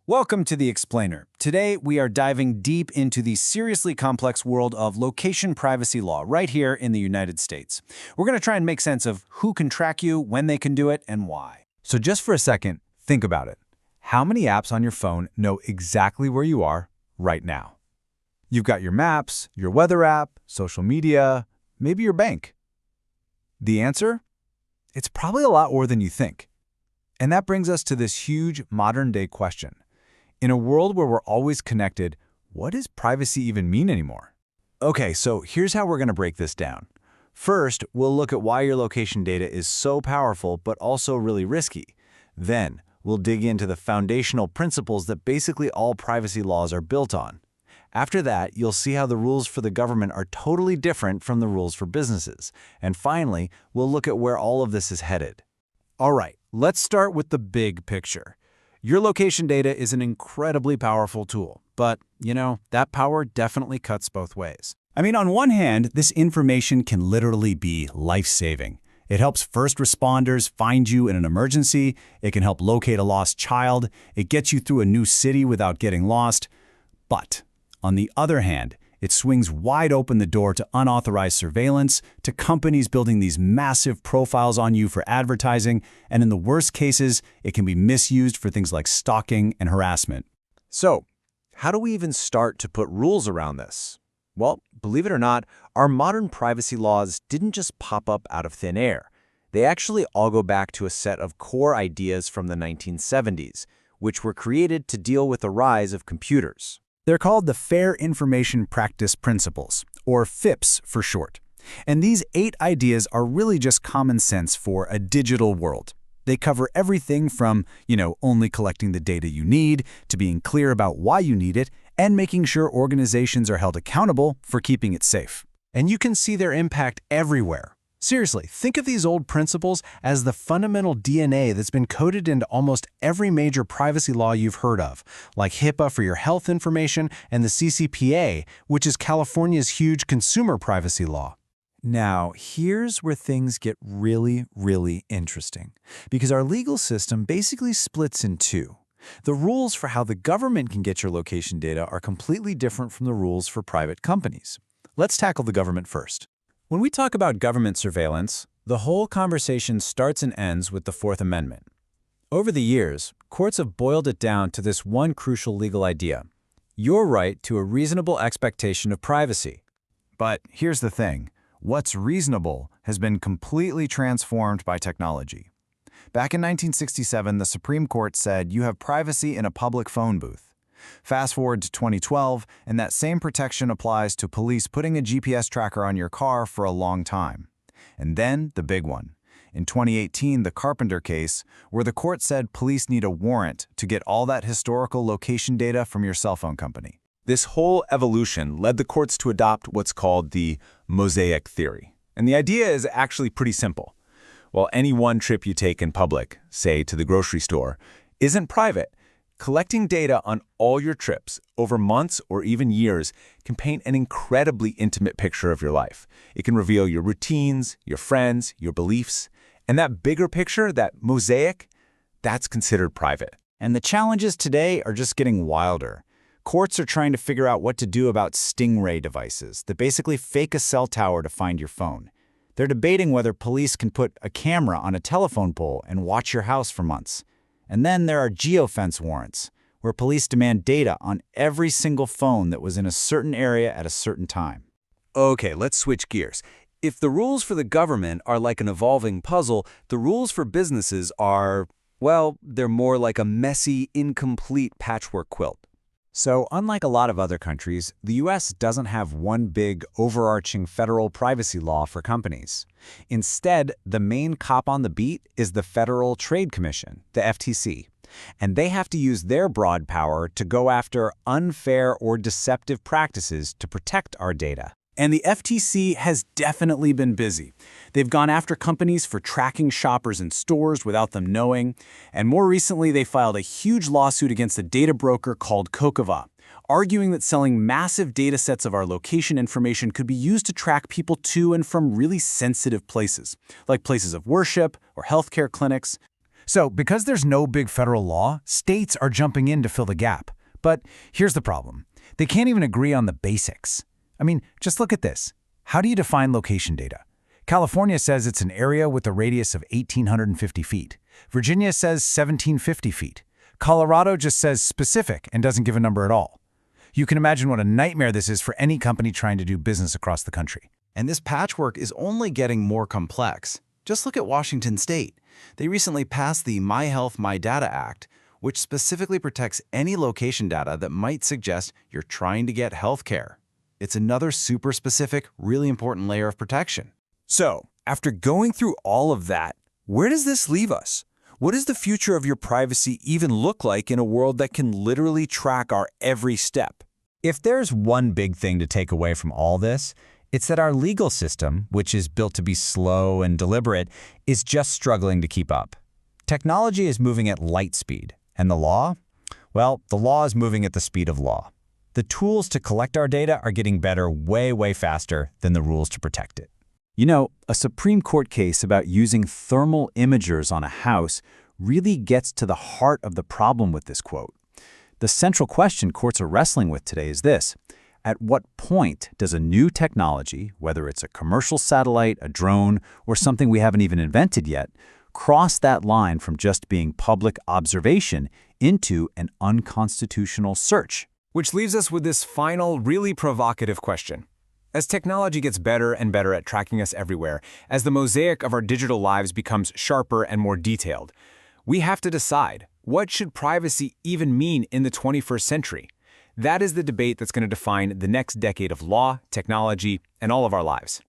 Welcome to The Explainer. Today, we are diving deep into the seriously complex world of location privacy law right here in the United States. We're going to try and make sense of who can track you, when they can do it, and why. So just for a second, think about it. How many apps on your phone know exactly where you are right now? You've got your maps, your weather app, social media, maybe your bank. The answer? It's probably a lot more than you think. And that brings us to this huge modern-day question. In a world where we're always connected, what does privacy even mean anymore? Okay, so here's how we're going to break this down. First, we'll look at why your location data is so powerful but also really risky. Then, we'll dig into the foundational principles that basically all privacy laws are built on. After that, you'll see how the rules for the government are totally different from the rules for businesses. And finally, we'll look at where all of this is headed. All right, let's start with the big picture. Your location data is an incredibly powerful tool, but, that power definitely cuts both ways. I mean, on one hand, this information can literally be life-saving. It helps first responders find you in an emergency, it can help locate a lost child, it gets you through a new city without getting lost. But, on the other hand, it swings wide open the door to unauthorized surveillance, to companies building these massive profiles on you for advertising, and in the worst cases, it can be misused for things like stalking and harassment. So, how do we even start to put rules around this? Well, believe it or not, our modern privacy laws didn't just pop up out of thin air. They actually all go back to a set of core ideas from the 1970s, which were created to deal with the rise of computers. They're called the Fair Information Practice Principles, or FIPS for short. And these 8 ideas are really just common sense for a digital world. They cover everything from, only collecting the data you need, to being clear about why you need it, and making sure organizations are held accountable for keeping it safe. And you can see their impact everywhere. Seriously, think of these old principles as the fundamental DNA that's been coded into almost every major privacy law you've heard of, like HIPAA for your health information and the CCPA, which is California's huge consumer privacy law. Now, here's where things get really, really interesting, because our legal system basically splits in two. The rules for how the government can get your location data are completely different from the rules for private companies. Let's tackle the government first. When we talk about government surveillance, the whole conversation starts and ends with the Fourth Amendment. Over the years, courts have boiled it down to this one crucial legal idea: your right to a reasonable expectation of privacy. But here's the thing. What's reasonable has been completely transformed by technology. Back in 1967, the Supreme Court said you have privacy in a public phone booth. Fast forward to 2012, and that same protection applies to police putting a GPS tracker on your car for a long time. And then the big one. In 2018, the Carpenter case, where the court said police need a warrant to get all that historical location data from your cell phone company. This whole evolution led the courts to adopt what's called the mosaic theory. And the idea is actually pretty simple. While any one trip you take in public, say to the grocery store, isn't private, collecting data on all your trips over months or even years can paint an incredibly intimate picture of your life. It can reveal your routines, your friends, your beliefs, and that bigger picture, that mosaic, that's considered private. And the challenges today are just getting wilder. Courts are trying to figure out what to do about stingray devices that basically fake a cell tower to find your phone. They're debating whether police can put a camera on a telephone pole and watch your house for months. And then there are geofence warrants, where police demand data on every single phone that was in a certain area at a certain time. Okay, let's switch gears. If the rules for the government are like an evolving puzzle, the rules for businesses are, well, they're more like a messy, incomplete patchwork quilt. So, unlike a lot of other countries, the U.S. doesn't have one big, overarching federal privacy law for companies. Instead, the main cop on the beat is the Federal Trade Commission, the FTC. And they have to use their broad power to go after unfair or deceptive practices to protect our data. And the FTC has definitely been busy. They've gone after companies for tracking shoppers in stores without them knowing. And more recently, they filed a huge lawsuit against a data broker called Kokava, arguing that selling massive data sets of our location information could be used to track people to and from really sensitive places, like places of worship or healthcare clinics. So, because there's no big federal law, states are jumping in to fill the gap. But here's the problem. They can't even agree on the basics. I mean, just look at this. How do you define location data? California says it's an area with a radius of 1,850 feet. Virginia says 1,750 feet. Colorado just says specific and doesn't give a number at all. You can imagine what a nightmare this is for any company trying to do business across the country. And this patchwork is only getting more complex. Just look at Washington State. They recently passed the My Health, My Data Act, which specifically protects any location data that might suggest you're trying to get health care. It's another super specific, really important layer of protection. So, after going through all of that, where does this leave us? What does the future of your privacy even look like in a world that can literally track our every step? If there's one big thing to take away from all this, it's that our legal system, which is built to be slow and deliberate, is just struggling to keep up. Technology is moving at light speed, and the law? Well, the law is moving at the speed of law. The tools to collect our data are getting better way, way faster than the rules to protect it. You know, a Supreme Court case about using thermal imagers on a house really gets to the heart of the problem with this quote. The central question courts are wrestling with today is this: at what point does a new technology, whether it's a commercial satellite, a drone, or something we haven't even invented yet, cross that line from just being public observation into an unconstitutional search? Which leaves us with this final, really provocative question. As technology gets better and better at tracking us everywhere, as the mosaic of our digital lives becomes sharper and more detailed, we have to decide, what should privacy even mean in the 21st century? That is the debate that's going to define the next decade of law, technology, and all of our lives.